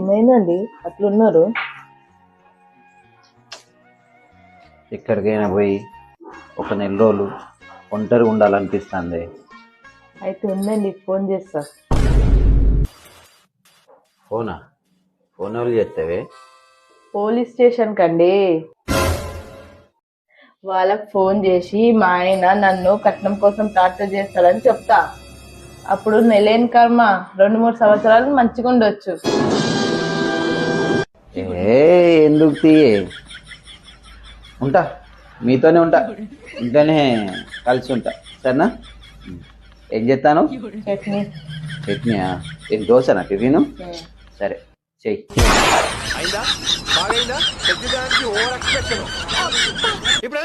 ఏమైందండి అట్లున్నారు? ఎక్కడికైనా పోయి ఒక నెల రోజులు ఒంటరిగా ఉండాలనిపిస్తుంది. అయితే ఉందండి, ఫోన్ చేస్తా. ఫోనా? ఫోన్ ఎవరు చేస్తావే? పోలీస్ స్టేషన్ కండి. వాళ్ళకి ఫోన్ చేసి మా ఆయన నన్ను కట్నం కోసం టార్చర్ చేస్తాడని చెప్తా. అప్పుడు నెలేని కర్మ 2-3 సంవత్సరాలు మంచిగా ఉండొచ్చు. ఎందుకు తీయే, ఉంటా, మీతోనే ఉంటా, ఇంట్లోనే కలిసి ఉంటా, సరేనా? ఏం చేస్తాను? చట్నీ. చట్నీయా? ఏం దోశనా టిఫిన్? సరే చెయ్యి. అయిందా? బాగైందా? ప్రతిదానికి ఓవర్ ఎక్స్ప్రెషన్. ఇప్పుడు